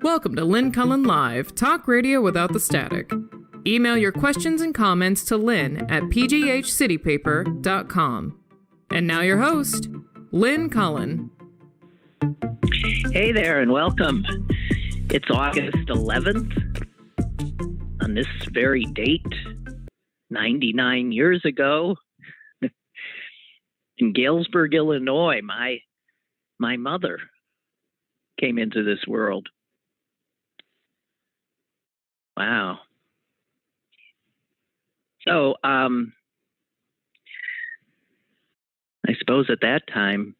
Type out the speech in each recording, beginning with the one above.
Welcome to Lynn Cullen Live, talk radio without the static. Email your questions and comments to Lynn at pghcitypaper.com. And now your host, Lynn Cullen. Hey there and welcome. It's August 11th. On this very date, 99 years ago, in Galesburg, Illinois, my mother came into this world. Wow. So, I suppose at that time,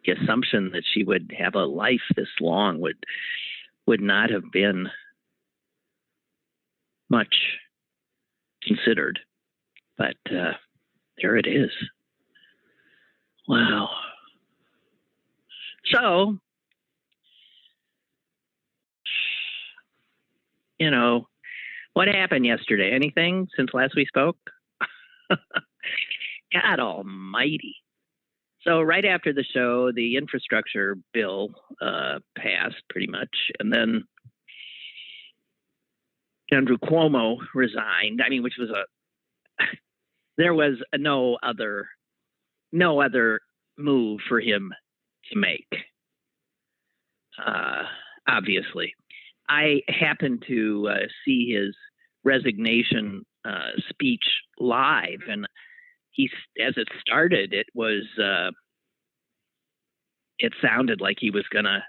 the assumption that she would have a life this long would not have been much considered. But there it is. Wow. So, what happened yesterday? Anything since last we spoke? God almighty. So right after the show, the infrastructure bill passed pretty much. And then Andrew Cuomo resigned. Which was there was no other move for him to make. Obviously. I happened to see his resignation speech live, and as it started, it sounded like he was going to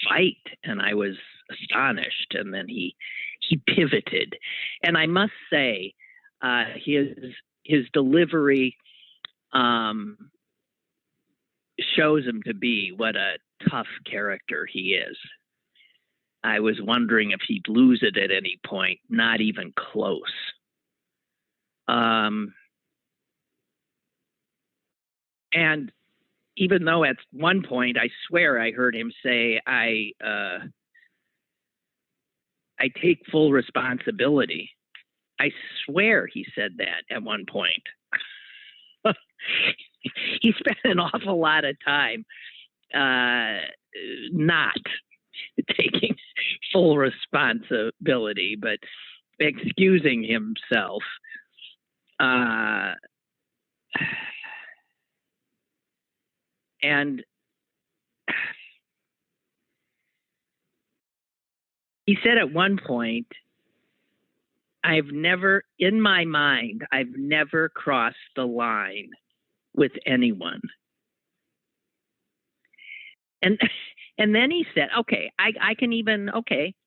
fight, and I was astonished. And then he pivoted, and I must say, his delivery shows him to be what a tough character he is. I was wondering if he'd lose it at any point. Not even close. And even though at one point, I swear I heard him say, I take full responsibility. I swear he said that at one point. He spent an awful lot of time not taking full responsibility, but excusing himself. And he said at one point, I've never crossed the line with anyone. And then he said, okay,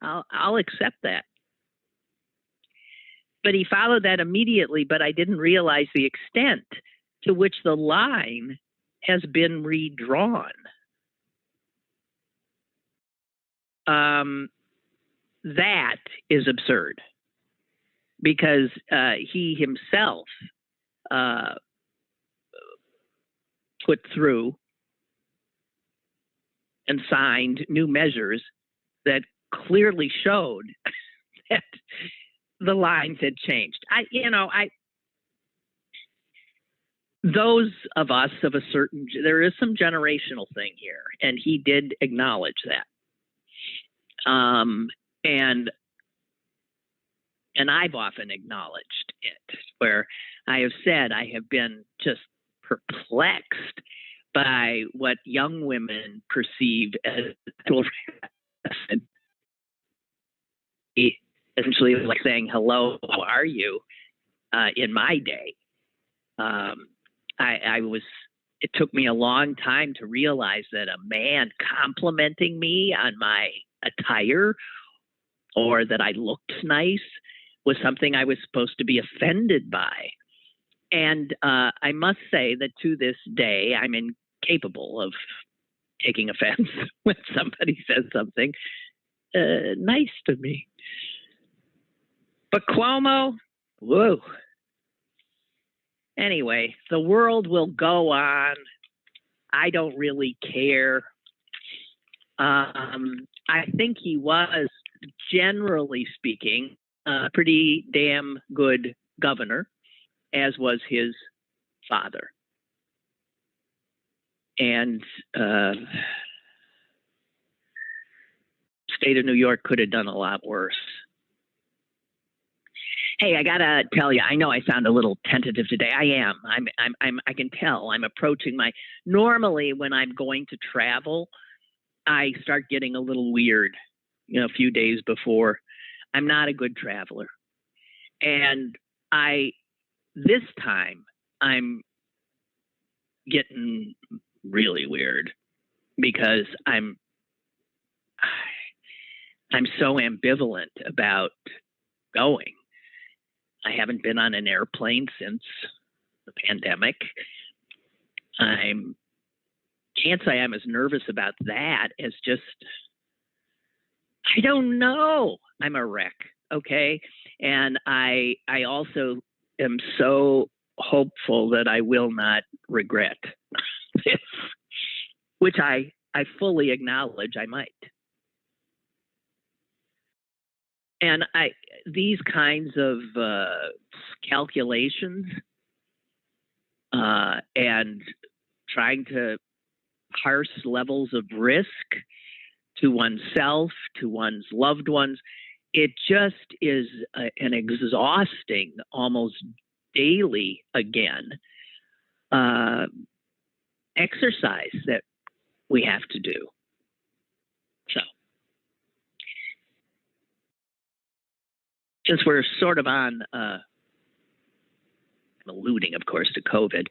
I'll accept that. But he followed that immediately, but I didn't realize the extent to which the line has been redrawn. That is absurd, because he himself put through and signed new measures that clearly showed that the lines had changed. Those of us of a certain, there is some generational thing here, and he did acknowledge that. And I've often acknowledged it, where I have said I have been just perplexed by what young women perceive as harassment. Essentially, like saying hello, how are you? In my day, it took me a long time to realize that a man complimenting me on my attire or that I looked nice was something I was supposed to be offended by. And I must say that to this day, I'm incapable of taking offense when somebody says something nice to me. But Cuomo, whoa. Anyway, the world will go on. I don't really care. I think he was, generally speaking, a pretty damn good governor, as was his father. And state of New York could have done a lot worse. Hey, I gotta tell you, I know I sound a little tentative today. I am. I can tell. I'm approaching my. Normally, when I'm going to travel, I start getting a little weird, a few days before. I'm not a good traveler, and this time I'm getting really weird because I'm so ambivalent about going. I haven't been on an airplane since the pandemic. Can't say I'm as nervous about that as just, I don't know. I'm a wreck, okay? And I also am so hopeful that I will not regret this, which I fully acknowledge I might. And these kinds of calculations and trying to parse levels of risk to oneself, to one's loved ones, it just is an exhausting, almost daily again, exercise that we have to do. So, since we're sort of on, I'm alluding, of course, to COVID,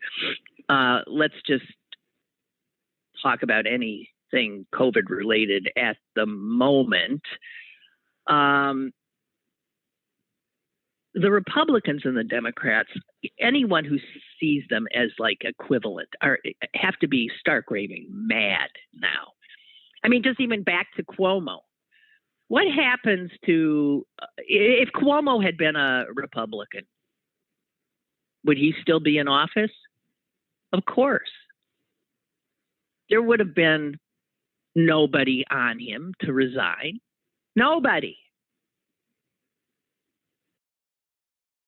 let's just talk about anything COVID related at the moment. The Republicans and the Democrats, anyone who sees them as like equivalent, have to be stark raving mad now. I mean, just even back to Cuomo. What happens to, if Cuomo had been a Republican, would he still be in office? Of course. There would have been nobody on him to resign. Nobody.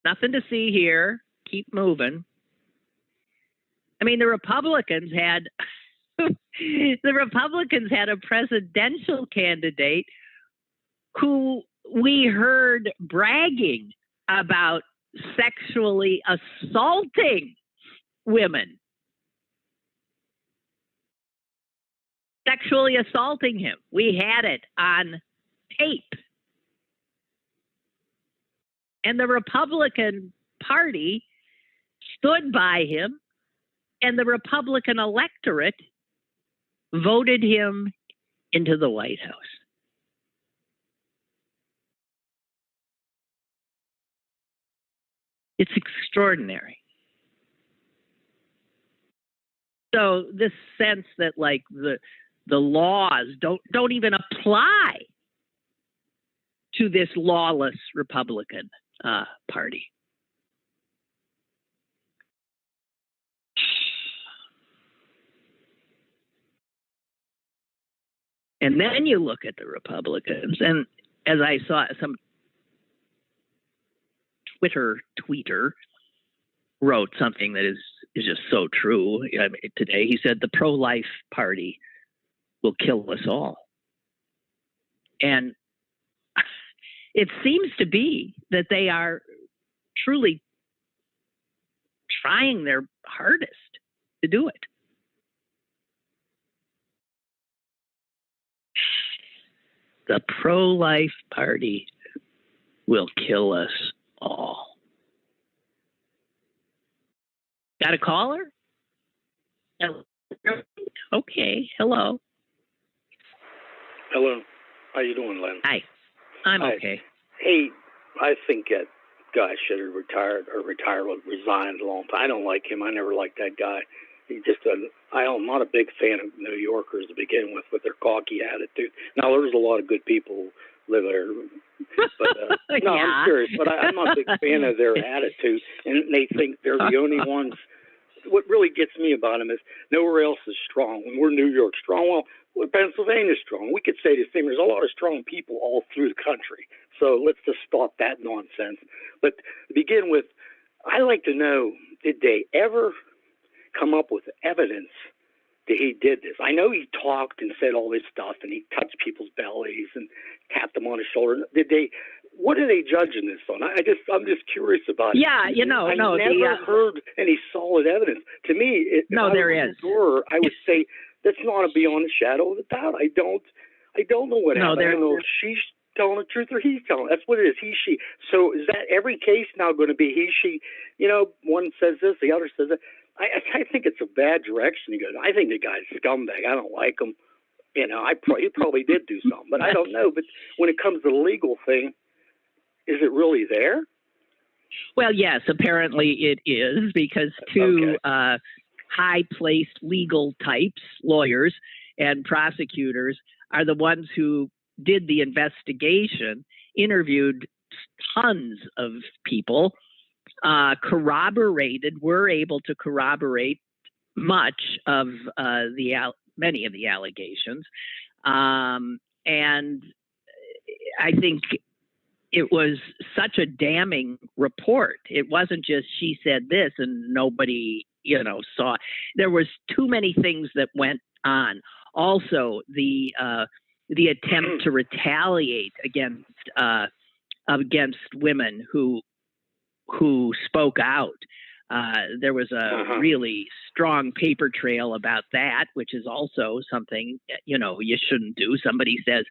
Nothing to see here. Keep moving. I mean, the Republicans had a presidential candidate who we heard bragging about sexually assaulting women. Sexually assaulting him. We had it on tape. And the Republican Party stood by him, and the Republican electorate voted him into the White House. It's extraordinary. So this sense that like the laws don't even apply to this lawless Republican Party. And then you look at the Republicans, and as I saw some tweeter wrote something that is just so true. I mean, today he said the pro-life party will kill us all. And it seems to be that they are truly trying their hardest to do it. The pro-life party will kill us all. Got a caller? Okay, hello. Hello. How you doing, Lynn? Hi. I'm Hi. okay. Hey, I think that guy should have resigned a long time. I don't like him. I never liked that guy. He just doesn't. I'm not a big fan of New Yorkers to begin with their cocky attitude. Now, there's a lot of good people who live there. But, no, Yeah. I'm serious. But I'm not a big fan of their attitude. And they think they're the only ones. What really gets me about them is nowhere else is strong. When we're New York strong, well, we're Pennsylvania strong. We could say the same. There's a lot of strong people all through the country. So let's just stop that nonsense. But to begin with, I like to know, did they ever come up with evidence that he did this. I know he talked and said all this stuff, and he touched people's bellies and tapped them on the shoulder. What are they judging this on? I'm just curious about it. Yeah, I never heard any solid evidence. To me, there is. I would say that's not beyond a shadow of a doubt. I don't know what happened. I don't know if she's telling the truth or he's telling. That's what it is. He, she. So is that every case now going to be he, she? One says this, the other says that. I think it's a bad direction. He goes, I think the guy's a scumbag. I don't like him. He probably did do something, but I don't know. But when it comes to the legal thing, is it really there? Well, yes, apparently it is, because two high-placed legal types, lawyers and prosecutors, are the ones who did the investigation, interviewed tons of people, were able to corroborate much of many of the allegations. And I think it was such a damning report. It wasn't just she said this and nobody, saw. There was too many things that went on. Also, the attempt to retaliate against women who spoke out. There was a really strong paper trail about that, which is also something, you shouldn't do. Somebody says,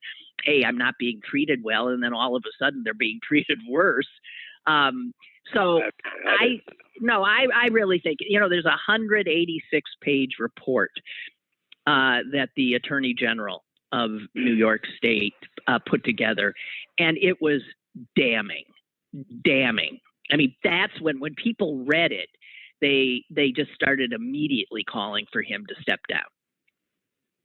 hey, I'm not being treated well, and then all of a sudden they're being treated worse. I really think, there's a 186-page report that the Attorney General of New York State put together, and it was damning. I mean, that's when people read it, they just started immediately calling for him to step down.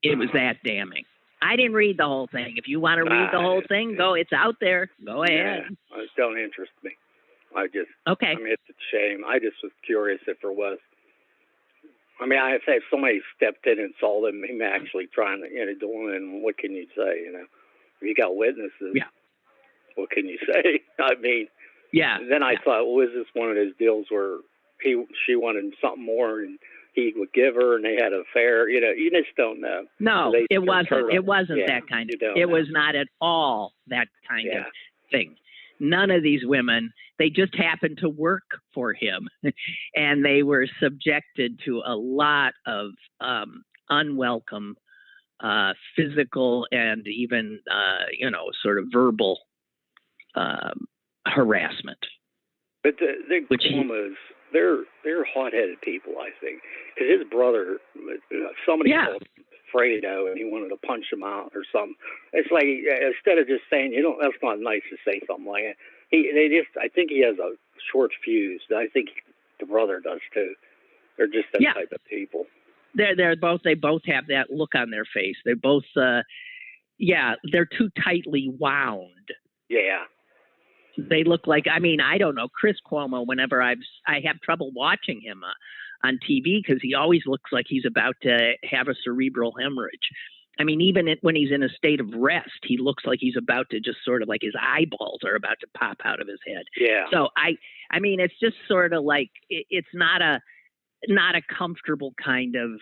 It was that damning. I didn't read the whole thing. If you want to read the whole thing, it's out there. Go ahead. It don't interest me. Okay. I mean, it's a shame. I just was curious if there was. I mean, if somebody stepped in and saw him actually trying to doing it, and what can you say? If you got witnesses, what can you say? I mean, Then I thought, well, is this one of those deals where she wanted something more and he would give her, and they had an affair? You just don't know. No, it wasn't. It wasn't that kind of. It was not at all that kind of thing. None of these women. They just happened to work for him, and they were subjected to a lot of unwelcome physical and even sort of verbal harassment. But the Cuomo's, they're hot-headed people, I think, because his brother, somebody called him Fredo, and he wanted to punch him out or something. It's like, instead of just saying, that's not nice to say something like that. I think he has a short fuse. I think the brother does too. They're just that type of people. They both have that look on their face. They're both, they're too tightly wound. Yeah. They look like, I don't know, Chris Cuomo, whenever I have trouble watching him on TV, because he always looks like he's about to have a cerebral hemorrhage. I mean, even when he's in a state of rest, he looks like he's about to just sort of like his eyeballs are about to pop out of his head. Yeah. So I mean, it's just sort of like, it's not a comfortable kind of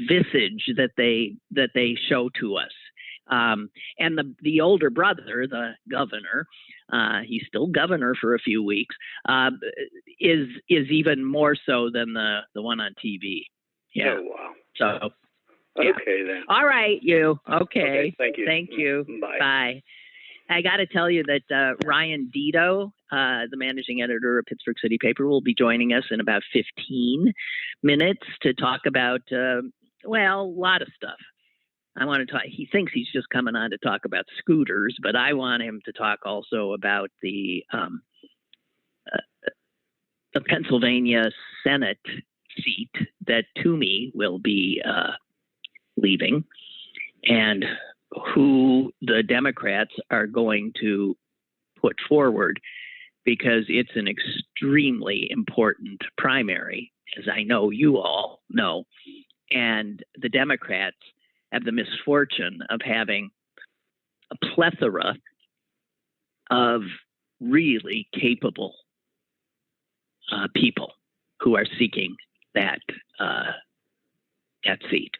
visage that they show to us. And the older brother, the governor, he's still governor for a few weeks, is even more so than the one on TV. Yeah. Oh, wow. So. Okay, then. All right, you. Okay. Thank you. Thank you. Bye. Bye. I got to tell you that Ryan Deto, the managing editor of Pittsburgh City Paper, will be joining us in about 15 minutes to talk about, a lot of stuff. I want to talk. He thinks he's just coming on to talk about scooters, but I want him to talk also about the Pennsylvania Senate seat that Toomey will be leaving, and who the Democrats are going to put forward, because it's an extremely important primary, as I know you all know, and the Democrats have the misfortune of having a plethora of really capable people who are seeking that seat.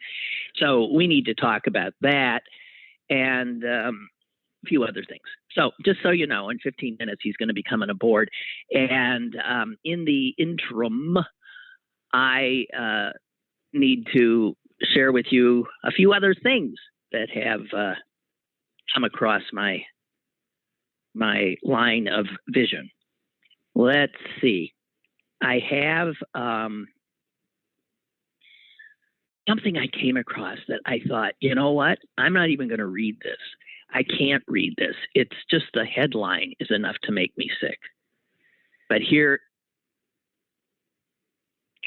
So we need to talk about that and a few other things. So just so you know, in 15 minutes, he's going to be coming aboard. And in the interim, I need to share with you a few other things that have come across my line of vision. Let's see. I have something I came across that I thought, you know what? I'm not even going to read this. I can't read this. It's just the headline is enough to make me sick. But here,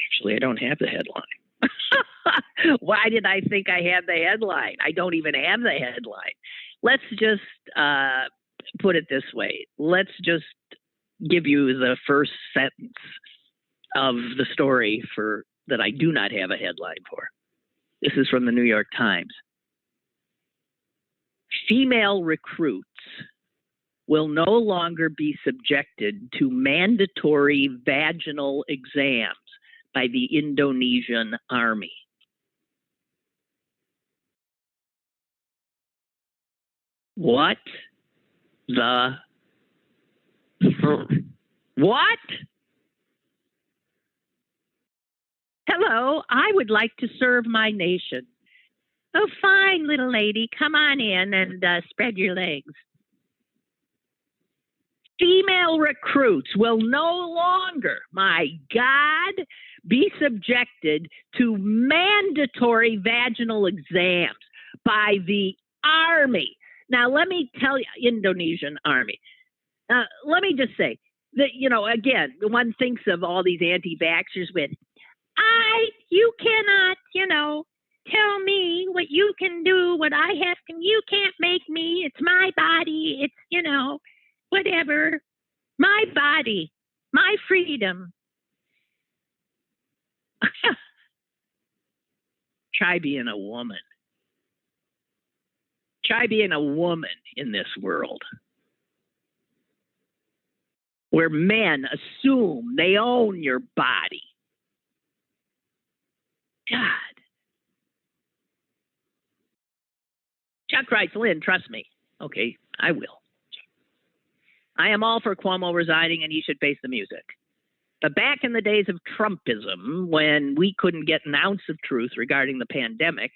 actually, I don't have the headline. Why did I think I had the headline? I don't even have the headline. Let's just put it this way. Let's just give you the first sentence of the story that I do not have a headline for. This is from the New York Times. Female recruits will no longer be subjected to mandatory vaginal exams by the Indonesian army. What the? What? Hello, I would like to serve my nation. Oh, fine, little lady. Come on in and spread your legs. Female recruits will no longer, my God, be subjected to mandatory vaginal exams by the army. Now, let me tell you, Indonesian army. Let me just say that, again, one thinks of all these anti-vaxxers with, you cannot, tell me what you can do, what I have to, you can't make me, it's my body, it's, whatever, my body, my freedom. Try being a woman. Try being a woman in this world where men assume they own your body. God. Chuck writes, Lynn, trust me. Okay, I will. I am all for Cuomo resigning and he should face the music. But back in the days of Trumpism, when we couldn't get an ounce of truth regarding the pandemic,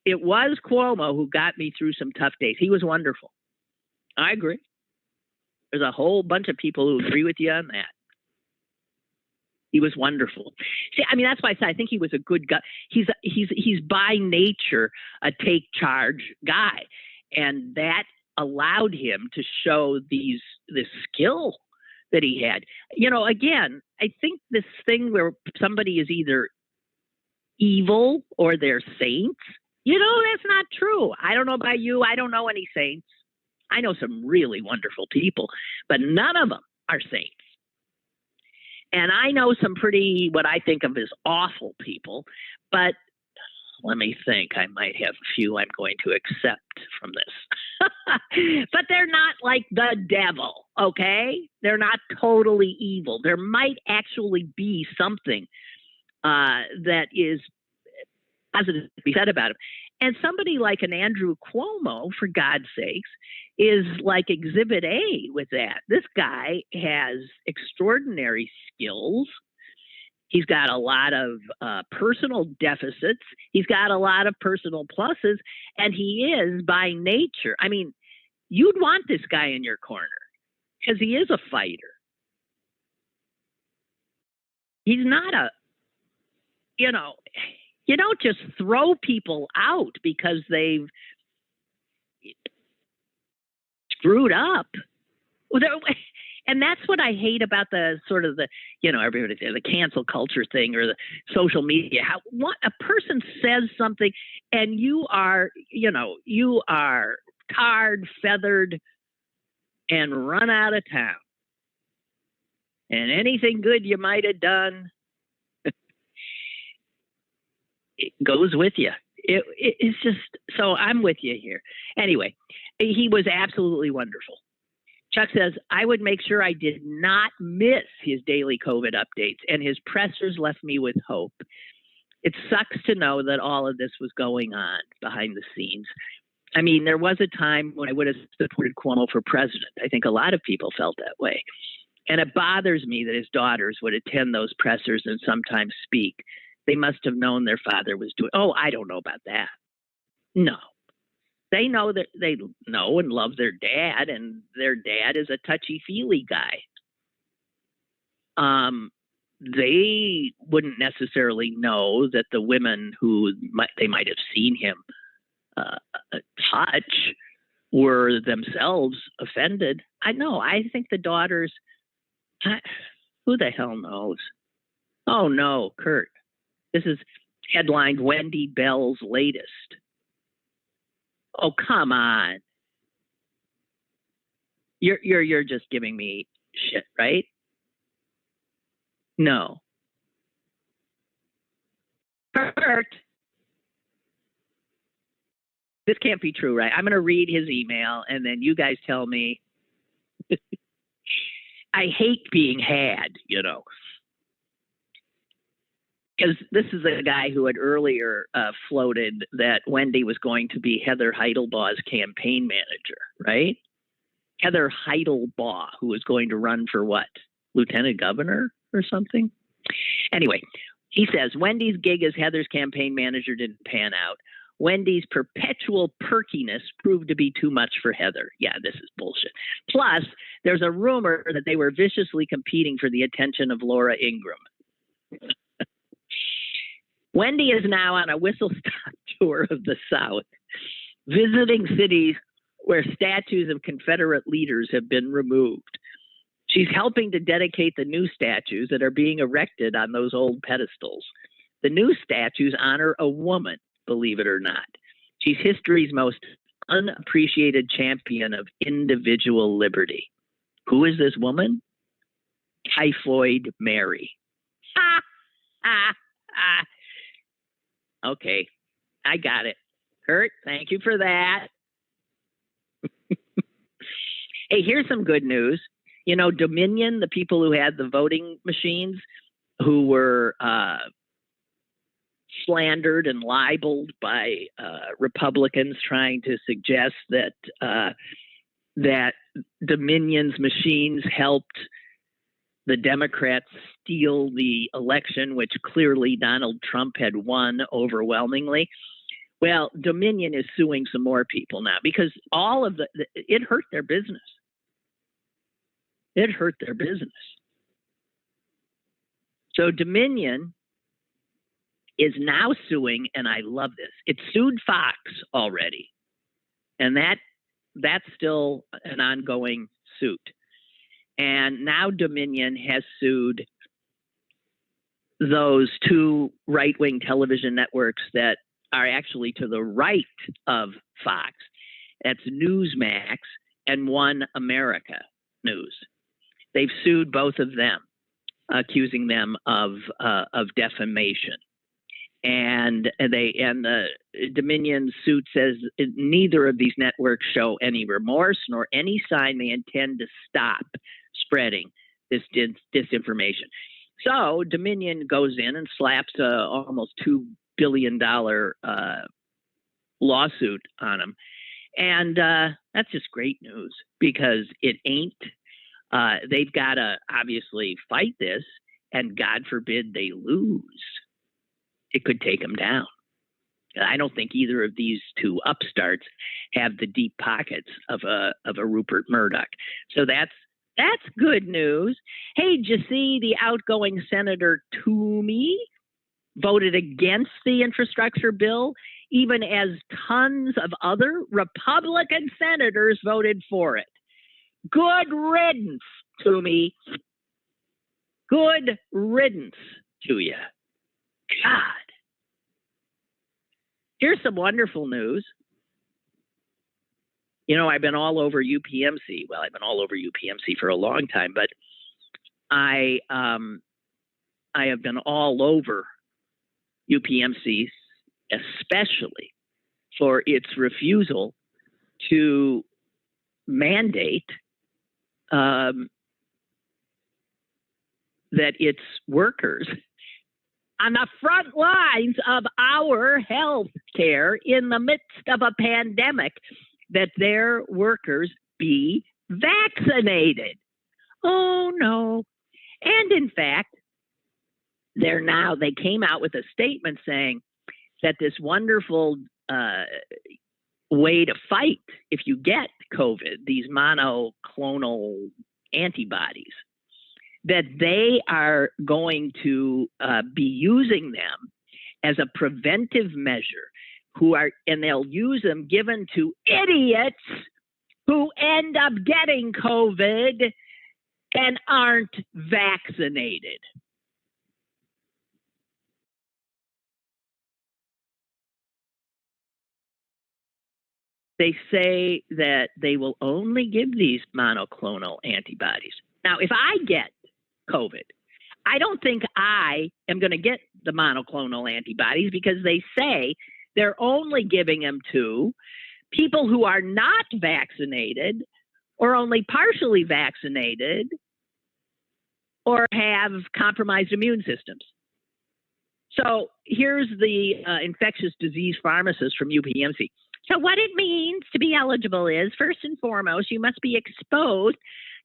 it was Cuomo who got me through some tough days. He was wonderful. I agree. There's a whole bunch of people who agree with you on that. He was wonderful. See, I mean, that's why I said I think he was a good guy. He's by nature a take charge guy, and that allowed him to show this skill that he had. Again, I think this thing where somebody is either evil or they're saints, that's not true. I don't know about you. I don't know any saints. I know some really wonderful people, but none of them are saints. And I know some pretty, what I think of as awful people, but let me think. I might have a few I'm going to accept from this. But they're not like the devil, okay? They're not totally evil. There might actually be something that is positive to be said about him. And somebody like an Andrew Cuomo, for God's sakes, is like Exhibit A with that. This guy has extraordinary skills. He's got a lot of personal deficits. He's got a lot of personal pluses. And he is, by nature, I mean, you'd want this guy in your corner because he is a fighter. He's not you don't just throw people out because they've screwed up. And that's what I hate about the sort of everybody, the cancel culture thing or the social media. A person says something and you are tarred, feathered, and run out of town. And anything good you might have done, it goes with you. It's just, so I'm with you here. Anyway, he was absolutely wonderful. Chuck says, I would make sure I did not miss his daily COVID updates, and his pressers left me with hope. It sucks to know that all of this was going on behind the scenes. I mean, there was a time when I would have supported Cuomo for president. I think a lot of people felt that way. And it bothers me that his daughters would attend those pressers and sometimes speak. They must have known their father was doing, oh, I don't know about that. No. They know that they know and love their dad, and their dad is a touchy-feely guy. They wouldn't necessarily know that the women who they might have seen him touch were themselves offended. I know. I think the daughters, who the hell knows? Oh, no, Kurt. This is headlined Wendy Bell's latest. Oh, come on. You're just giving me shit, right? No. Kurt. This can't be true, right? I'm going to read his email, and then you guys tell me. I hate being had, you know. Because this is a guy who had earlier floated that Wendy was going to be Heather Heidelbaugh's campaign manager, right? Heather Heidelbaugh, who was going to run for what? Lieutenant governor or something? Anyway, he says, Wendy's gig as Heather's campaign manager didn't pan out. Wendy's perpetual perkiness proved to be too much for Heather. Yeah, this is bullshit. Plus, there's a rumor that they were viciously competing for the attention of Laura Ingraham. Wendy is now on a whistle-stop tour of the South, visiting cities where statues of Confederate leaders have been removed. She's helping to dedicate the new statues that are being erected on those old pedestals. The new statues honor a woman, believe it or not. She's history's most unappreciated champion of individual liberty. Who is this woman? Typhoid Mary. Ha, ha, ha. Okay, I got it. Kurt, thank you for that. Hey, here's some good news. You know, Dominion, the people who had the voting machines, who were slandered and libeled by Republicans trying to suggest that that Dominion's machines helped the Democrats steal the election, which clearly Donald Trump had won overwhelmingly. Well, Dominion is suing some more people now because all of it hurt their business. It hurt their business. So Dominion is now suing, and I love this. It sued Fox already, and that's still an ongoing suit. And now Dominion has sued those two right-wing television networks that are actually to the right of Fox. That's Newsmax and One America News. They've sued both of them, accusing them of defamation. And the Dominion suit says neither of these networks show any remorse nor any sign they intend to stop spreading this disinformation. So Dominion goes in and slaps a almost $2 billion lawsuit on them. And that's just great news because it ain't. They've got to obviously fight this, and God forbid they lose. It could take them down. I don't think either of these two upstarts have the deep pockets of a Rupert Murdoch. So that's good news. Hey, did you see the outgoing Senator Toomey voted against the infrastructure bill, even as tons of other Republican senators voted for it? Good riddance, Toomey. Good riddance to you. God. Here's some wonderful news. You know, I've been all over UPMC. Well, I've been all over UPMC for a long time, but I have been all over UPMC, especially for its refusal to mandate that its workers on the front lines of our health care in the midst of a pandemic, that their workers be vaccinated. Oh, no. And in fact, they came out with a statement saying that this wonderful way to fight if you get COVID, these monoclonal antibodies, that they are going to be using them as a preventive measure, and they'll use them given to idiots who end up getting COVID and aren't vaccinated. They say that they will only give these monoclonal antibodies. Now, if I get COVID, I don't think I am going to get the monoclonal antibodies, because they say they're only giving them to people who are not vaccinated or only partially vaccinated or have compromised immune systems. So here's the infectious disease pharmacist from UPMC. So what it means to be eligible is, first and foremost, you must be exposed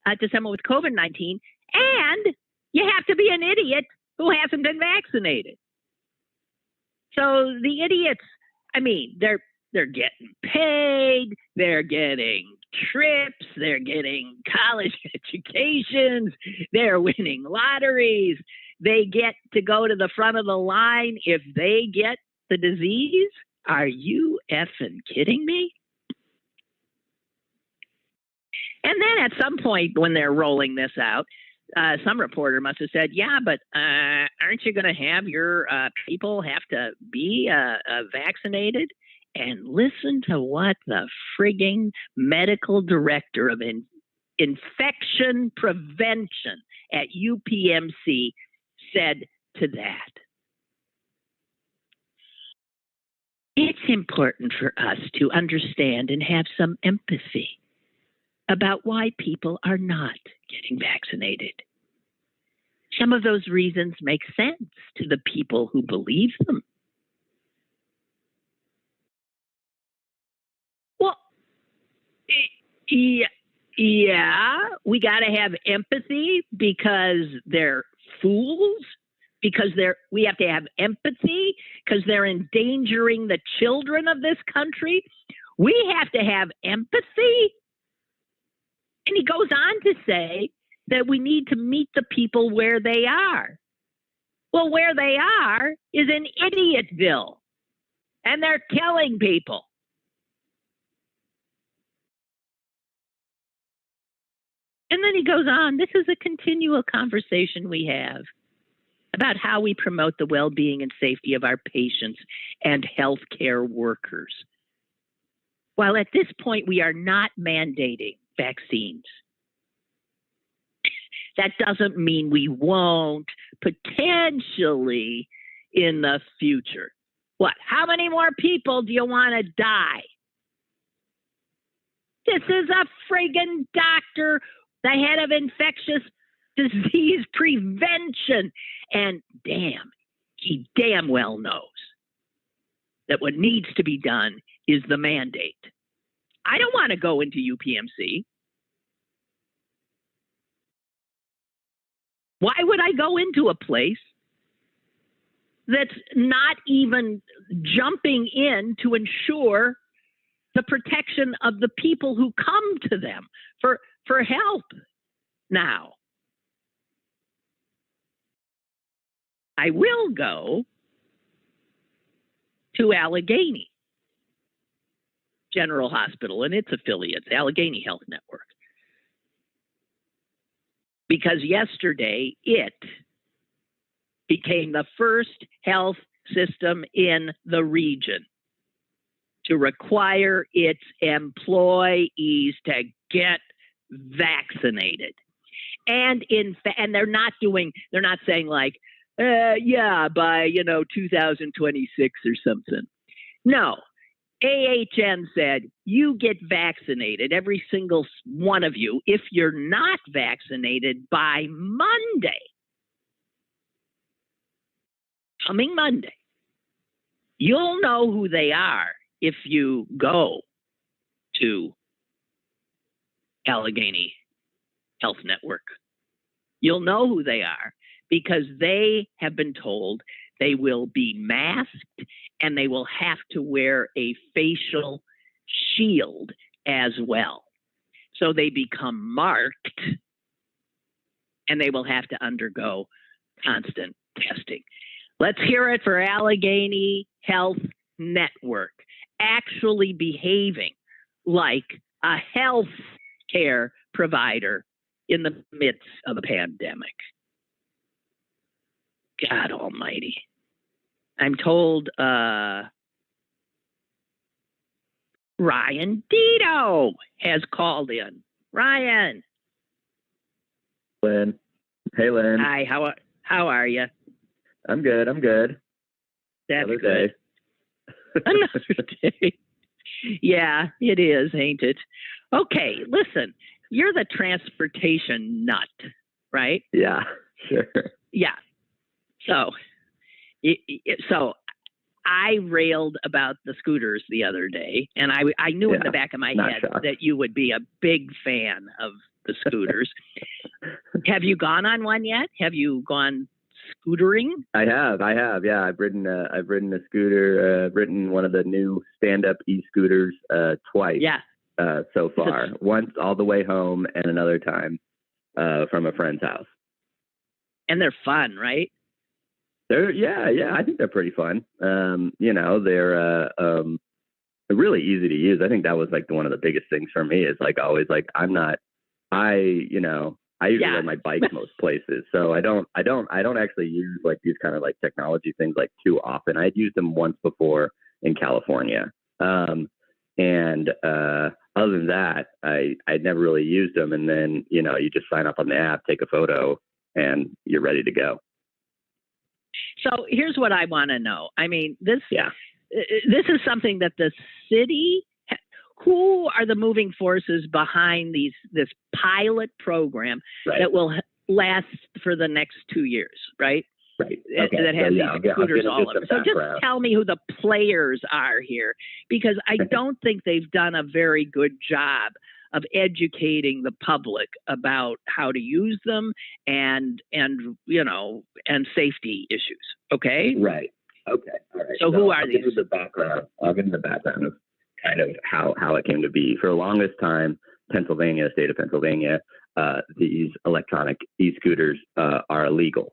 to someone with COVID-19, and you have to be an idiot who hasn't been vaccinated. So the idiots, I mean, they're getting paid, they're getting trips, they're getting college educations, they're winning lotteries, they get to go to the front of the line if they get the disease. Are you effing kidding me? And then at some point when they're rolling this out, some reporter must have said, yeah, but aren't you going to have your people have to be vaccinated? And listen to what the frigging medical director of infection prevention at UPMC said to that. It's important for us to understand and have some empathy about why people are not getting vaccinated. Some of those reasons make sense to the people who believe them. Well, yeah, we got to have empathy because they're fools, because we have to have empathy because they're endangering the children of this country. We have to have empathy. And he goes on to say that we need to meet the people where they are. Well, where they are is in Idiotville, and they're killing people. And then he goes on, this is a continual conversation we have about how we promote the well-being and safety of our patients and healthcare workers. While at this point we are not mandating vaccines, that doesn't mean we won't potentially in the future. What? How many more people do you want to die? This is a friggin' doctor, the head of infectious disease prevention. And he damn well knows that what needs to be done is the mandate. I don't want to go into UPMC. Why would I go into a place that's not even jumping in to ensure the protection of the people who come to them for help now? I will go to Allegheny General Hospital and its affiliates, Allegheny Health Network, because yesterday it became the first health system in the region to require its employees to get vaccinated. And they're not saying like, by 2026 or something. No, AHN said, you get vaccinated, every single one of you, if you're not vaccinated by Monday. Coming Monday. You'll know who they are if you go to Allegheny Health Network. You'll know who they are because they have been told they will be masked and they will have to wear a facial shield as well. So they become marked and they will have to undergo constant testing. Let's hear it for Allegheny Health Network, actually behaving like a health care provider in the midst of a pandemic. God almighty. I'm told Ryan Deto has called in. Ryan. Lynn. Hey, Lynn. Hi, how are you? I'm good. That's Another good. day. Another day. Yeah, it is, ain't it? Okay, listen, you're the transportation nut, right? Yeah, sure. Yeah. So I railed about the scooters the other day, and I knew in the back of my head that you would be a big fan of the scooters. Have you gone on one yet? Have you gone scootering? I have. Yeah, I've ridden a scooter. Ridden one of the new stand-up e-scooters twice. Yeah. So far, once all the way home, and another time from a friend's house. And they're fun, right? Yeah. I think they're pretty fun. They're really easy to use. I think that was like one of the biggest things for me is like always like I usually ride my bike most places, so I don't actually use like these kind of like technology things like too often. I'd used them once before in California, and other than that, I'd never really used them. And then you just sign up on the app, take a photo, and you're ready to go. So here's what I want to know. I mean, this is something that the city. Who are the moving forces behind this pilot program that will last for the next 2 years, right? Right. Okay. That has these scooters all over. So just tell me who the players are here, because I don't think they've done a very good job of educating the public about how to use them and safety issues. Okay. Right. Okay. All right. So who are these? I'll give you the background of kind of how it came to be. For the longest time, the state of Pennsylvania, these electronic e-scooters are illegal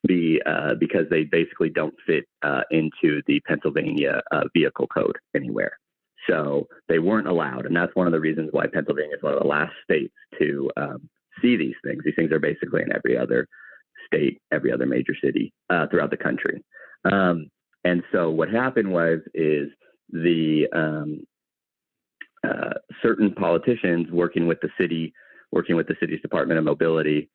because they basically don't fit into the Pennsylvania vehicle code anywhere. So they weren't allowed. And that's one of the reasons why Pennsylvania is one of the last states to see these things. These things are basically in every other state, every other major city throughout the country. And so what happened is the certain politicians working with the city's Department of Mobility,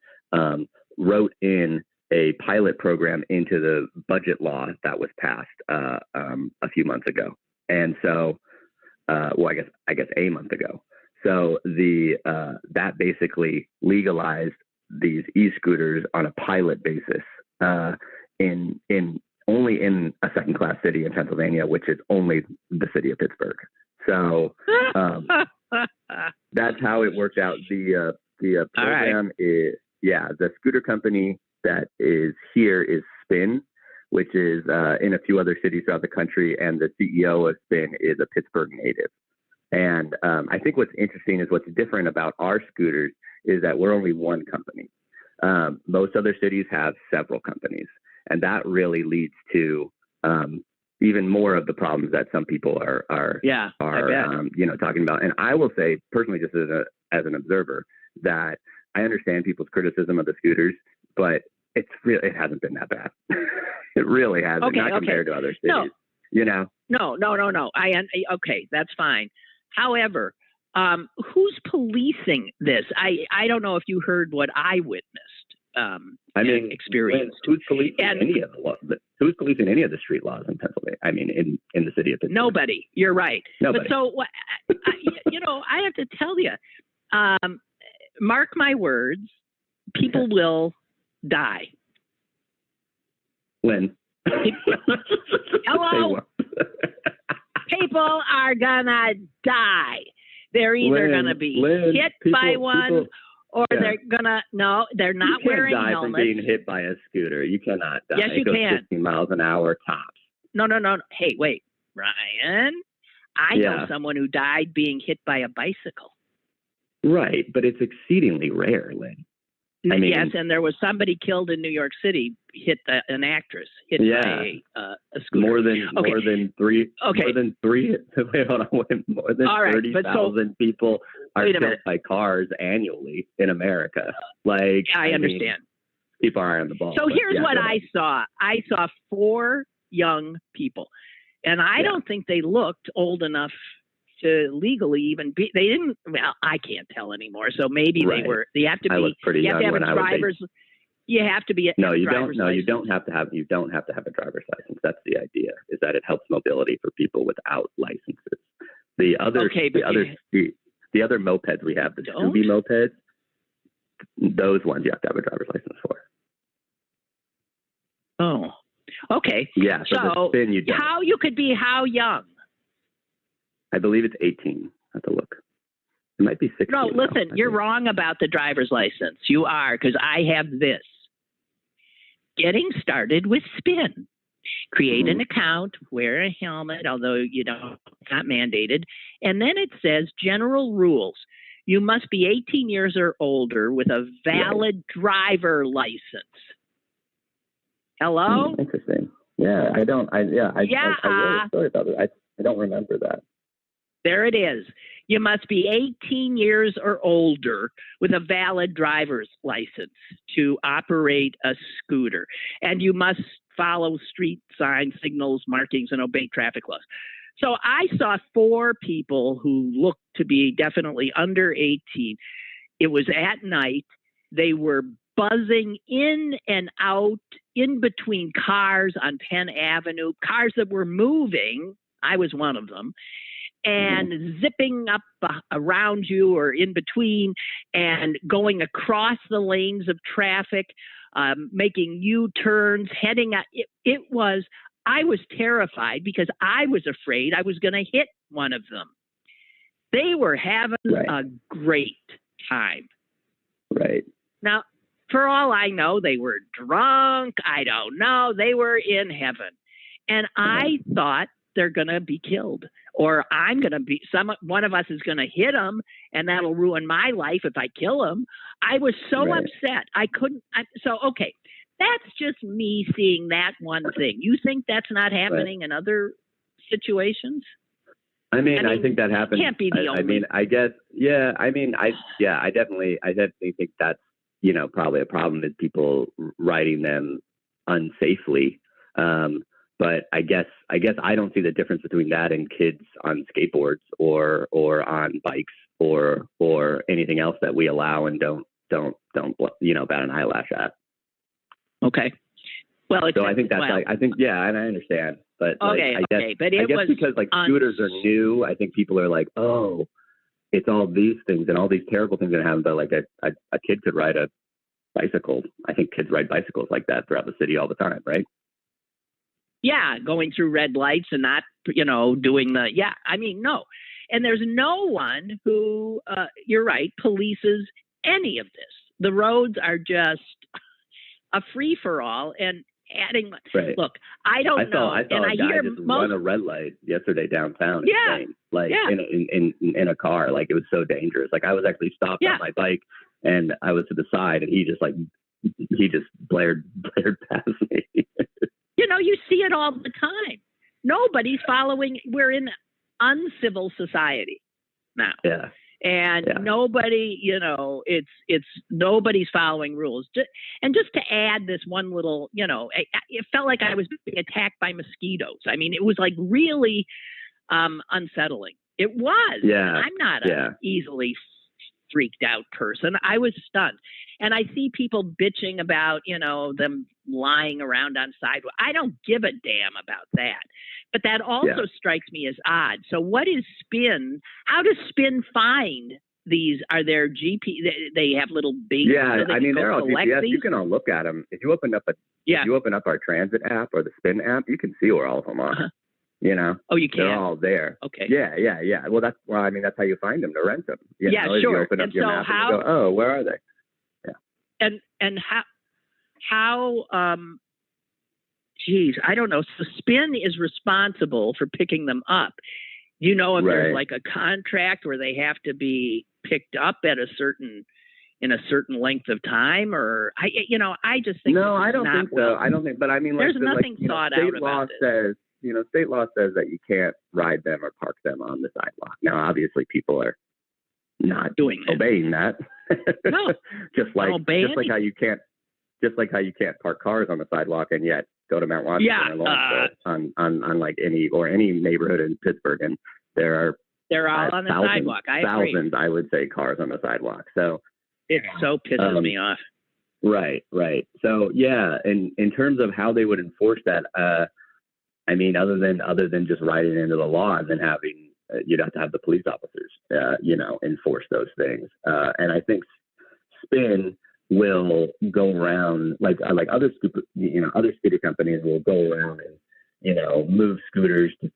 wrote in a pilot program into the budget law that was passed a few months ago. And so, I guess a month ago. So that basically legalized these e-scooters on a pilot basis only in a second-class city in Pennsylvania, which is only the city of Pittsburgh. So that's how it worked out. The program is, the scooter company that is here is Spin, which is in a few other cities throughout the country, and the CEO of Spin is a Pittsburgh native. And I think what's interesting is what's different about our scooters is that we're only one company. Most other cities have several companies. And that really leads to even more of the problems that some people are talking about. And I will say personally, just as an observer, that I understand people's criticism of the scooters, but it hasn't been that bad. It really hasn't, compared to other cities. No. Okay, that's fine. However, who's policing this? I don't know if you heard what I witnessed. experience. Who's policing any of the laws? Who's policing any of the street laws in Pennsylvania? I mean, in the city of Pittsburgh. Nobody. You're right. Nobody. But so, I have to tell you, mark my words, people will die. Lynn. Hello. People are gonna die. They're either gonna be hit by one, or they're gonna they're not wearing helmets. You can't die from being hit by a scooter. You cannot die. Yes, you can. 15 miles an hour tops. No. Hey, wait, Ryan. I know someone who died being hit by a bicycle. Right, but it's exceedingly rare, Lynn. I mean, yes, and there was somebody killed in New York City, an actress hit by a scooter. More than three. Wait, hold on. More than 30,000 people are killed by cars annually in America. I understand. People are on the ball. So here's what I saw. I saw 4 young people, and I don't think they looked old enough to legally even be. They didn't. Well, I can't tell anymore. So maybe they were. They have to be. I looked pretty young when I was 18. You have to be. No, you don't. No, you don't have to have. You don't have to have a driver's license. That's the idea. Is that it helps mobility for people without licenses. The other mopeds we have, the Scooby mopeds, those ones you have to have a driver's license for. Oh, okay. Yeah. So the spin you don't. How you could be how young? I believe it's 18. I have to look. It might be 16. No, listen, you're wrong about the driver's license. You are, because I have this. Getting started with spin. Create an account, wear a helmet, although it's not mandated. And then it says general rules. You must be 18 years or older with a valid driver license. Hello? Interesting. Yeah, I really sorry about it. I don't remember that. There it is. You must be 18 years or older with a valid driver's license to operate a scooter. And you must follow street signs, signals, markings, and obey traffic laws. So I saw 4 people who looked to be definitely under 18. It was at night. They were buzzing in and out in between cars on Penn Avenue, cars that were moving. I was one of them. And zipping up around you or in between and going across the lanes of traffic, making U-turns, heading out. I was terrified because I was afraid I was going to hit one of them. They were having a great time. Right. Now, for all I know, they were drunk. I don't know. They were in heaven. And I thought, they're going to be killed, or I'm going to be one of us is going to hit them, and that'll ruin my life if I kill him. I was so upset. I couldn't. Okay. That's just me seeing that one thing. You think that's not happening in other situations? I mean, I think that happens. Can't be the only. I mean, I guess, yeah. I mean, I definitely think that's, probably a problem is people riding them unsafely. But I guess I don't see the difference between that and kids on skateboards or on bikes or anything else that we allow and don't bat an eyelash at. Okay. Well, so I think that's and I understand, but but I guess because scooters are new, I think people are like, oh, it's all these things and all these terrible things that happen. But a kid could ride a bicycle. I think kids ride bicycles like that throughout the city all the time, right? Yeah, going through red lights and not, doing no. And there's no one who, you're right, polices any of this. The roads are just a free-for-all and adding. Right. Look, I don't know. I saw a guy just run a red light yesterday downtown. In a car. It was so dangerous. I was actually stopped on my bike and I was to the side and he just blared past me. You see it all the time. Nobody's following. We're in uncivil society now. Yeah. And nobody, it's nobody's following rules. And just to add this one little, it felt like I was being attacked by mosquitoes. I mean, it was really unsettling. It was. Yeah. I'm not easily freaked out person. I was stunned. And I see people bitching about, them lying around on sidewalks. I don't give a damn about that. But that also strikes me as odd. So what is Spin? How does Spin find these? Are there they have little bings? Yeah, so I mean, they're all GPS. These? You can all look at them. If you open up if you open up our transit app or the Spin app, you can see where all of them are. Oh, you can. They're all there. Okay. Yeah. Well, that's how you find them to rent them. Sure. You open up your map and you go, oh, where are they? Yeah. And how geez, I don't know. So Spin is responsible for picking them up. If there's like a contract where they have to be picked up in a certain length of time, or I just think no, I don't think so. I don't think, but I mean, there's nothing thought out about it. State law says that you can't ride them or park them on the sidewalk. Now, obviously, people are not obeying that. No, just like how you can't park cars on the sidewalk and yet go to Mount Washington or Lawrenceville on like any neighborhood in Pittsburgh, and they're all on the sidewalk. Thousands, I would say, cars on the sidewalk. So it so pisses me off. Right. So yeah, in terms of how they would enforce that, I mean, other than just writing into the law and then having you'd have to have the police officers, enforce those things. And I think Spin will go around like other scooter companies will go around and move scooters to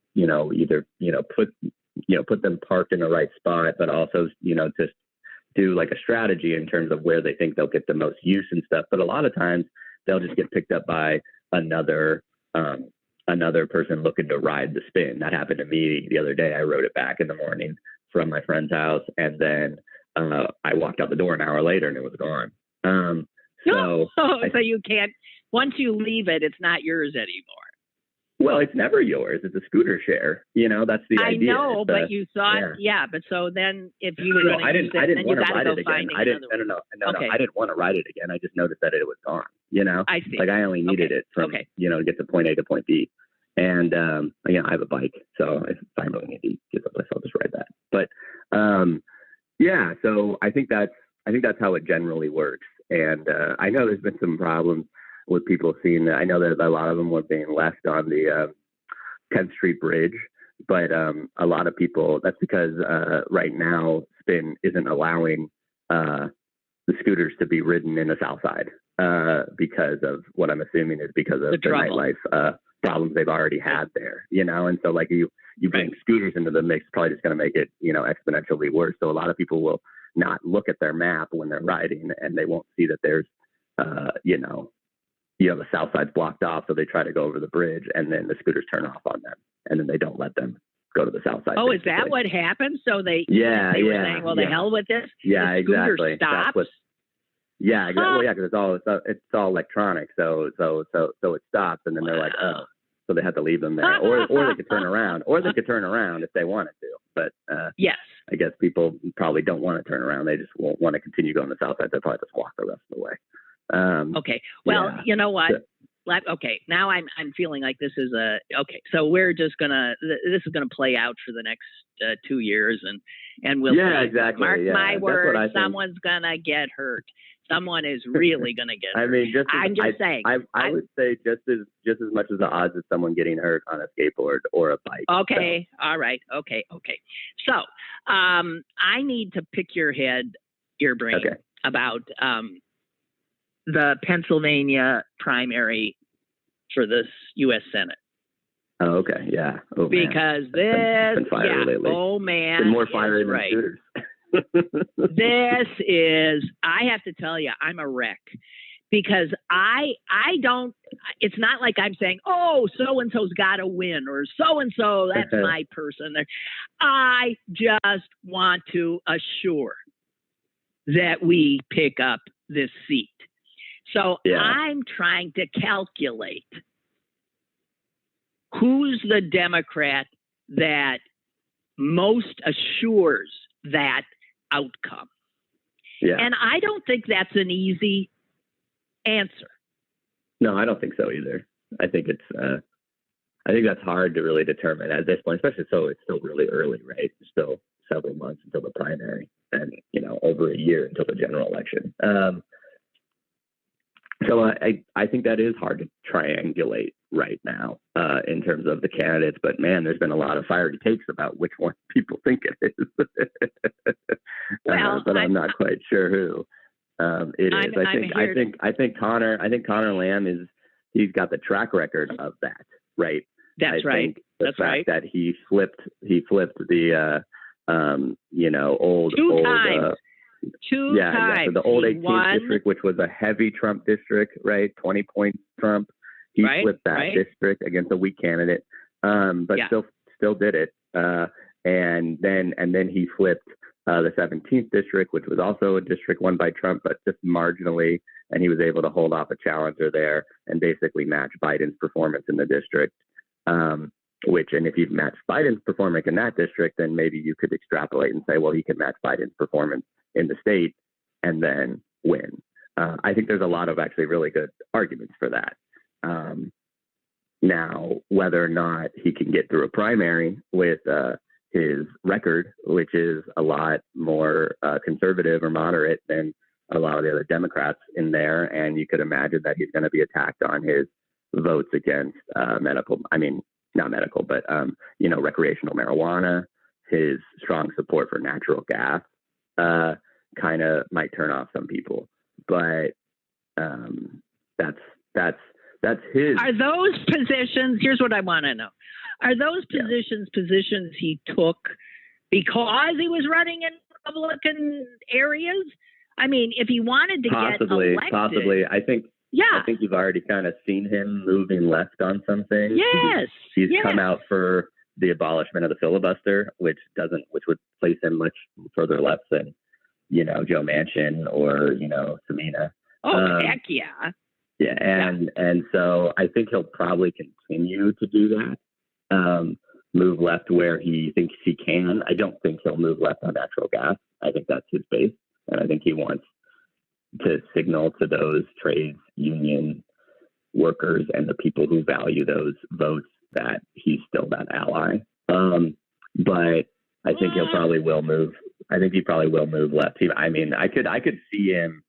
either put them parked in the right spot, but also just do like a strategy in terms of where they think they'll get the most use and stuff. But a lot of times they'll just get picked up by another person looking to ride the Spin. That happened to me the other day. I rode it back in the morning from my friend's house, and then I walked out the door an hour later and it was gone. So you can't, once you leave it, it's not yours anymore. Well, it's never yours. It's a scooter share. That's the idea. I know, but you thought, but so then if you were going to use it, then you got to go find another one. No, I didn't want to ride it again. I just noticed that it was gone, I see. Like I only needed it from, to get to point A to point B. And, I have a bike, so if I really need to get someplace, I'll just ride that. But, so I think that's how it generally works. And, I know there's been some problems with people seeing that. I know that a lot of them were being left on the 10th Street Bridge, but a lot of people, that's because right now Spin isn't allowing the scooters to be ridden in the South Side because of what I'm assuming is because of the nightlife problems they've already had there, and so like you bring scooters into the mix, probably just going to make it, exponentially worse. So a lot of people will not look at their map when they're riding, and they won't see that there's, the South Side's blocked off. So they try to go over the bridge, and then the scooters turn off on them, and then they don't let them go to the South Side. Oh, basically. Is that what happened? So they were saying, well, the hell with this. Yeah, the scooter exactly. Stops. Yeah, exactly. Well, yeah, because it's all electronic. So it stops, and then they're like, oh, so they have to leave them there, or they could turn around, if they wanted to. But yes, I guess people probably don't want to turn around. They just won't want to continue going to the South Side. They'll probably just walk the rest of the way. Okay. Well, you know what? Okay. Now I'm feeling like this is so we're just this is gonna play out for the next 2 years, and we'll see. Exactly. Mark my words, someone's gonna get hurt. Someone is really going to get hurt. I mean, I'm just saying. I would say just as much as the odds of someone getting hurt on a skateboard or a bike. Okay. So. All right. Okay. So I need to pick your brain about the Pennsylvania primary for this U.S. Senate. Oh, okay. Yeah. Oh, because this, been fiery lately. Oh man, been more fiery than shooters. This is, I have to tell you, I'm a wreck because I don't, it's not like I'm saying, oh, so-and-so's got to win or so-and-so, that's my person. I just want to assure that we pick up this seat. So I'm trying to calculate who's the Democrat that most assures that outcome. Yeah. And I don't think that's an easy answer. No, I don't think so either. I think I think that's hard to really determine at this point, especially so it's still really early, right? Still several months until the primary, and over a year until the general election. So I think that is hard to triangulate right now in terms of the candidates. But man, there's been a lot of fiery takes about which one people think it is. But I'm not quite sure who it is. I think Connor Lamb he's got the track record of that, right? That's right. The fact that he flipped the old two times. Two times. So the old 18th district, which was a heavy Trump district, right? 20 points Trump. He flipped that district against a weak candidate, but still did it. And then he flipped the 17th district, which was also a district won by Trump, but just marginally, and he was able to hold off a challenger there and basically match Biden's performance in the district. And if you've matched Biden's performance in that district, then maybe you could extrapolate and say, well, he can match Biden's performance in the state and then win. I think there's a lot of actually really good arguments for that. Now, whether or not he can get through a primary with his record, which is a lot more conservative or moderate than a lot of the other Democrats in there, and you could imagine that he's going to be attacked on his votes against recreational marijuana, his strong support for natural gas, kind of might turn off some people. But that's his. Are those positions? Here's what I want to know: are those positions he took because he was running in Republican areas? I mean, if he wanted to get elected, possibly. I think you've already kind of seen him moving left on some things. Yes, he's come out for the abolishment of the filibuster, which would place him much further left than Joe Manchin or Samina. Oh, heck yeah. Yeah, and so I think he'll probably continue to do that. Move left where he thinks he can. I don't think he'll move left on natural gas. I think that's his base, and I think he wants to signal to those trades union workers and the people who value those votes that he's still that ally. But I think he probably will move. I think he probably will move left. I could see him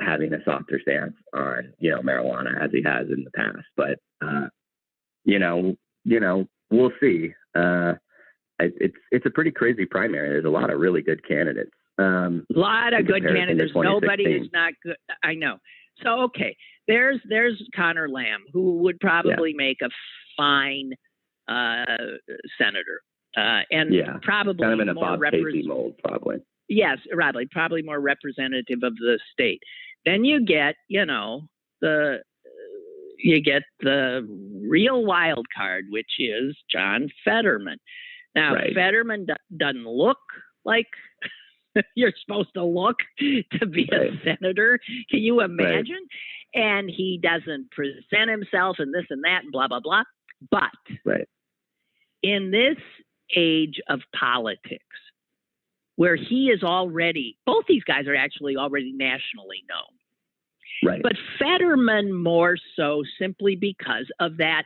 having a softer stance on marijuana as he has in the past. But we'll see. It's a pretty crazy primary. There's a lot of really good candidates. A lot of good candidates. Nobody is not good. I know. So, okay, there's Connor Lamb, who would probably make a fine senator, and probably kind of in a more Bob Casey mold, probably. Yes, probably more representative of the state. Then you get, the real wild card, which is John Fetterman. Now, Fetterman doesn't look like you're supposed to look to be a senator. Can you imagine? And he doesn't present himself and this and that and blah, blah, blah. But in this age of politics, where he is already, both these guys are actually already nationally known. Right. But Fetterman more so simply because of that,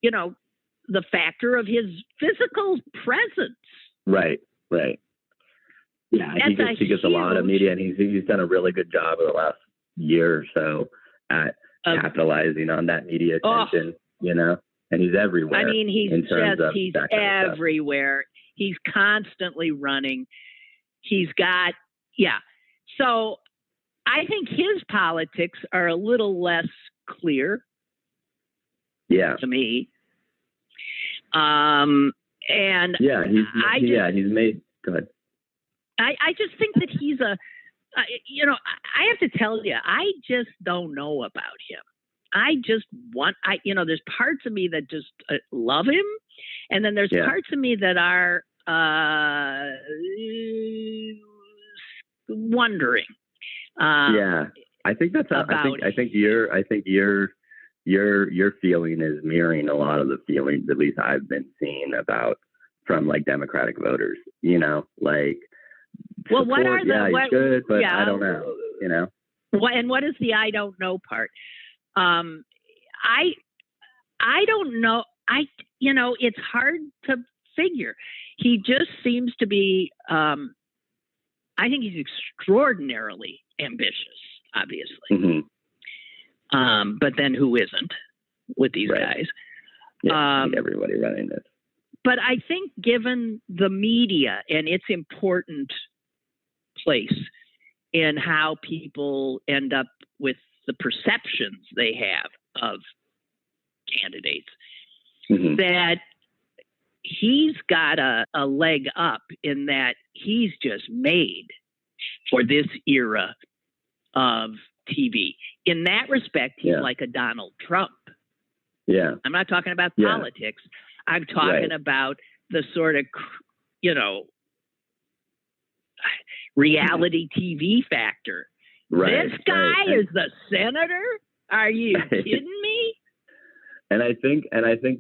the factor of his physical presence. Right. Yeah, he gets a lot of media, and he's done a really good job over the last year or so at capitalizing on that media attention, and he's everywhere. I mean, he's everywhere. He's constantly running. He's got, So I think his politics are a little less clear. To me. And he's made. Go ahead. I just think that he's I have to tell you, I just don't know about him. There's parts of me that just love him. And then there's parts of me that are wondering. I think that's I think your feeling is mirroring a lot of the feelings, at least I've been seeing from like Democratic voters, well, what are the he's good, but I don't know, what is the I don't know part? I don't know. It's hard to figure. He just seems to be, I think he's extraordinarily ambitious, obviously. But then who isn't with these guys? Yeah, everybody running this. But I think given the media and its important place in how people end up with the perceptions they have of candidates, that he's got a leg up in that he's just made for this era of TV. In that respect, he's like a Donald Trump. Yeah. I'm not talking about politics. I'm talking about the sort of, reality TV factor. This guy is the senator? Are you kidding me? And I think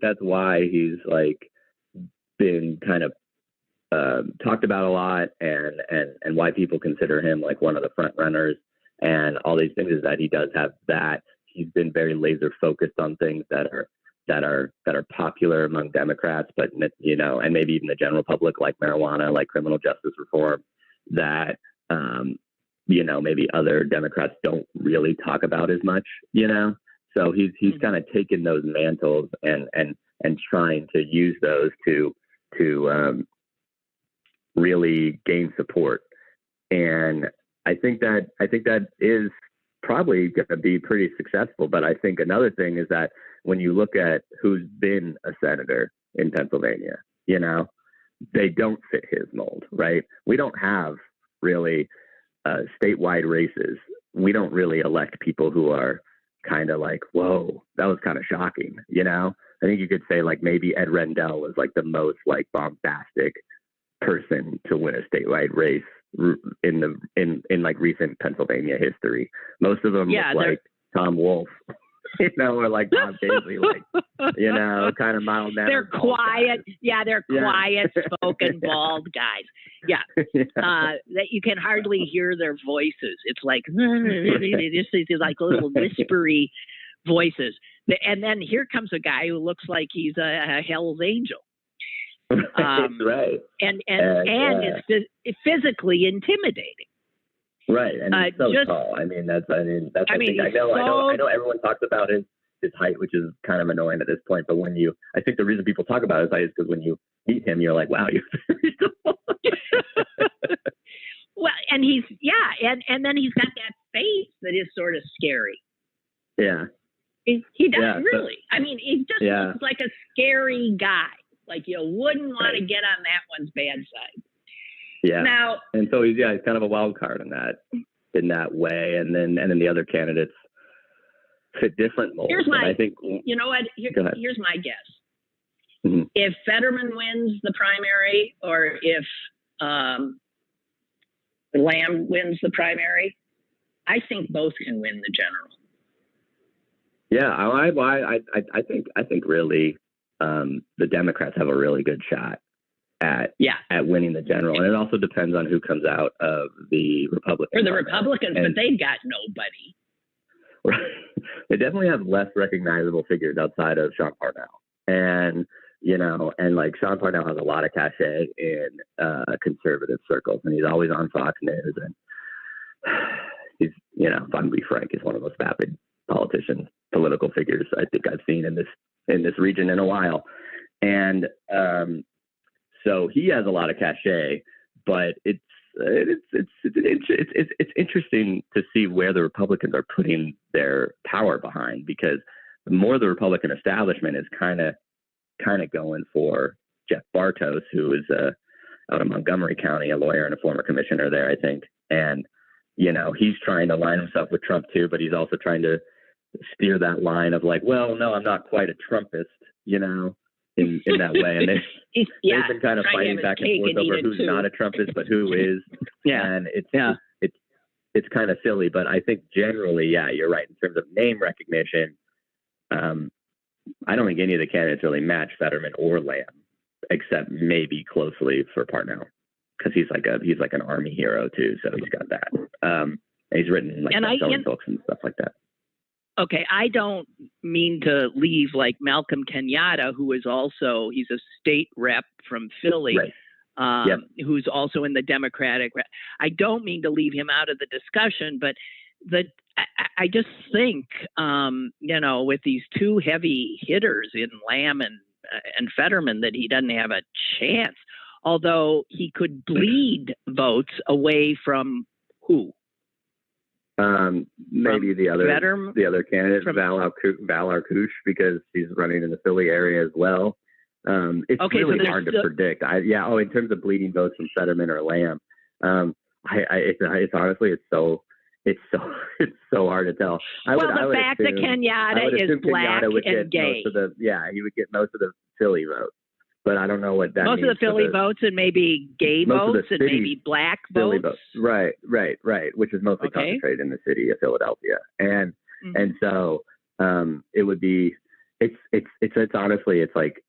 that's why he's like been kind of talked about a lot, and why people consider him like one of the front runners and all these things, is that he does have that. He's been very laser focused on things that are popular among Democrats, but and maybe even the general public, like marijuana, like criminal justice reform, that maybe other Democrats don't really talk about as much. So he's kind of taken those mantles and trying to use those to really gain support. And I think that is probably going to be pretty successful. But I think another thing is that when you look at who's been a senator in Pennsylvania, they don't fit his mold, right? We don't have really statewide races. We don't really elect people who are kind of like, whoa, that was kind of shocking. I think you could say like maybe Ed Rendell was like the most like bombastic person to win a statewide race in like recent Pennsylvania history. Most of them look like Tom Wolf, or like Bob Daisley, like kind of mild mannered. They're quiet. They're quiet spoken bald guys. That you can hardly hear their voices. It's like this like little whispery voices. And then here comes a guy who looks like he's a Hell's Angel. Right. And it's physically intimidating. Right. And he's so tall. I know everyone talks about his height, which is kind of annoying at this point. But I think the reason people talk about his height is because when you meet him, you're like, wow, you're very tall. Well, and and then he's got that face that is sort of scary. Yeah. He does really. He just looks like a scary guy. Like you wouldn't want to get on that one's bad side. Yeah. Now, and so he's kind of a wild card in that way. And then the other candidates fit different molds. Here's my, I think, here's my guess. Mm-hmm. If Fetterman wins the primary, or if Lamb wins the primary, I think both can win the general. Yeah, I think really the Democrats have a really good shot at winning the general, and it also depends on who comes out of the Republicans. For the Republicans, but they've got nobody. Right. They definitely have less recognizable figures outside of Sean Parnell, and like Sean Parnell has a lot of cachet in conservative circles, and he's always on Fox News, and he's, if I'm going to be frank, he's one of the most vapid political figures I think I've seen in this region in a while. And so he has a lot of cachet, but it's interesting to see where the Republicans are putting their power behind, because the more the Republican establishment is kind of going for Jeff Bartos, who is out of Montgomery County, a lawyer and a former commissioner there, I think. And, he's trying to line himself with Trump too, but he's also trying to steer that line of like, well, no, I'm not quite a Trumpist, in that way. And they've been kind of fighting back and forth over who's not a Trumpist, but who is. And it's kind of silly, but I think generally, you're right. In terms of name recognition, I don't think any of the candidates really match Fetterman or Lamb, except maybe closely for Parnell, because he's like an Army hero too. So he's got that. And he's written like selling books and stuff like that. okay, I don't mean to leave like Malcolm Kenyatta, who is also, he's a state rep from Philly, right. Who's also in the Democratic. I don't mean to leave him out of the discussion, but I just think, with these two heavy hitters in Lamb and Fetterman, that he doesn't have a chance. Although he could bleed votes away from who? Maybe the other candidate, Val Arkush, because she's running in the Philly area as well. It's really hard to predict. In terms of bleeding votes from Fetterman or Lamb, it's honestly it's so hard to tell. The fact that Kenyatta is black and gay, he would get most of the Philly votes. But I don't know what that means. Most of the Philly votes and maybe gay votes and maybe black votes. Right. Which is mostly concentrated in the city of Philadelphia. And so it would be, it's honestly, it's like,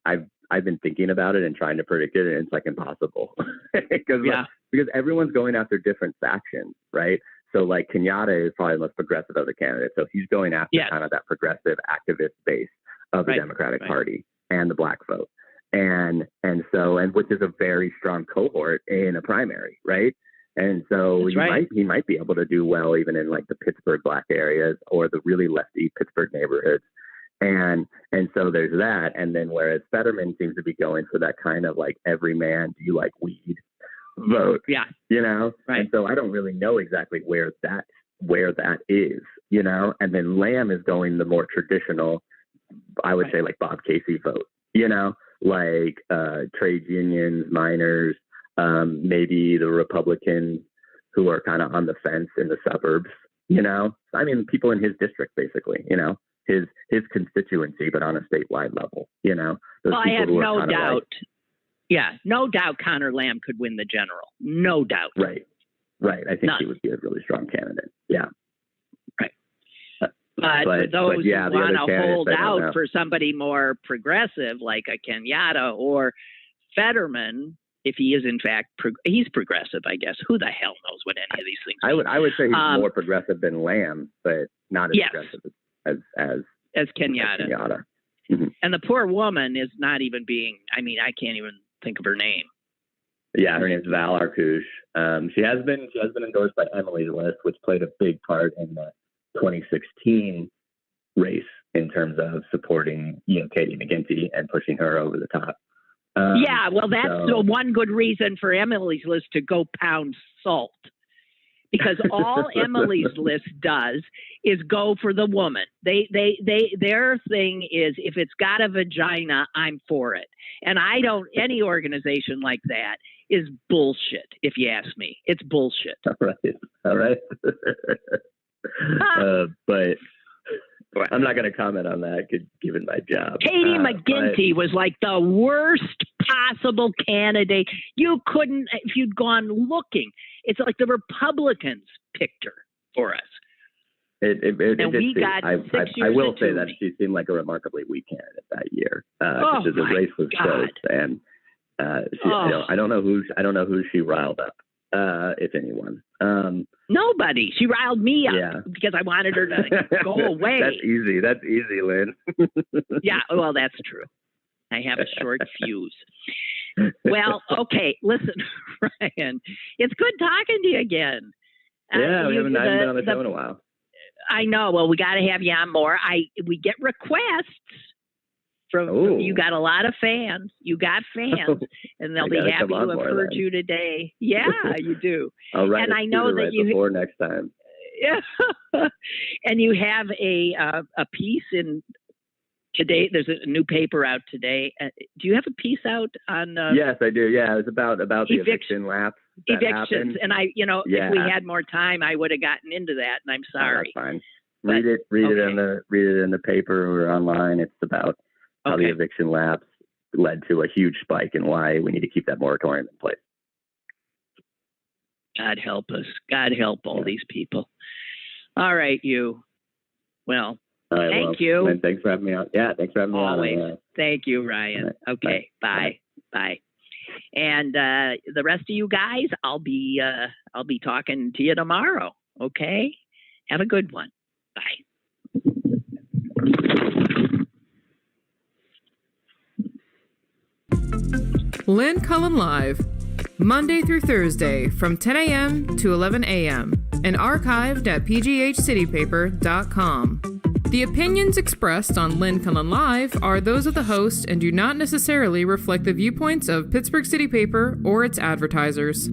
I've been thinking about it and trying to predict it, and it's like impossible because everyone's going after different factions, right? So like Kenyatta is probably the most progressive of the candidates. So he's going after kind of that progressive activist base of the Democratic Party and the black vote. And which is a very strong cohort in a primary, right? And so he might be able to do well even in like the Pittsburgh black areas or the really lefty Pittsburgh neighborhoods. And so there's that. And then whereas Fetterman seems to be going for that kind of like every man, do you like weed vote? Yeah. And so I don't really know exactly where that is, and then Lamb is going the more traditional, I would say like Bob Casey vote, like trade unions, miners, maybe the Republicans who are kind of on the fence in the suburbs, I mean, people in his district, basically, his constituency, but on a statewide level, those I have no doubt. No doubt Connor Lamb could win the general. No doubt. Right. I think he would be a really strong candidate. Yeah. Right. But for those who want to hold out for somebody more progressive, like a Kenyatta or Fetterman, if he is in fact he's progressive, I guess. Who the hell knows what any of these things mean? I would say he's more progressive than Lamb, but not as progressive as Kenyatta. Mm-hmm. And the poor woman is not even being. I mean, I can't even think of her name. Yeah, her name's Val Arkush. She has been endorsed by Emily's List, which played a big part in the 2016 race in terms of supporting, Katie McGinty and pushing her over the top. That's one good reason for Emily's List to go pound salt, because all Emily's List does is go for the woman. Their thing is, if it's got a vagina, I'm for it. And any organization like that is bullshit, if you ask me. It's bullshit. All right. But I'm not going to comment on that, given my job. Katie McGinty was like the worst possible candidate. You couldn't, if you'd gone looking. It's like the Republicans picked her for us. I will say that she seemed like a remarkably weak candidate that year. The race was close, and I don't know who she riled up, if anyone. Nobody. She riled me up because I wanted her to go away. That's easy, Lynn. Yeah, well, that's true. I have a short fuse. Well, okay, listen, Ryan, it's good talking to you again. We haven't been on the show in a while. I know. Well, we got to have you on more. We get requests from you. Got a lot of fans. You got fans, and they'll be happy to have heard you today. Yeah, you do. All right, and I know that you before next time. Yeah, and you have a piece in today. There's a new paper out today. Do you have a piece out on? Yes, I do. Yeah, it was about the eviction lapse. Evictions, and if we had more time, I would have gotten into that, and I'm sorry. That's fine. Read it in the paper or online. It's about how the eviction lapse led to a huge spike and why we need to keep that moratorium in place. God help us. God help all these people. All right, you. Well, thank you. And thanks for having me on. Yeah, thanks for having me on. Always. Thank you, Ryan. Right. Okay, bye. And the rest of you guys, I'll be talking to you tomorrow. Okay, have a good one. Bye. Lynn Cullen Live, Monday through Thursday from 10 a.m. to 11 a.m. and archived at pghcitypaper.com. The opinions expressed on Lynn Cullen Live are those of the host and do not necessarily reflect the viewpoints of Pittsburgh City Paper or its advertisers.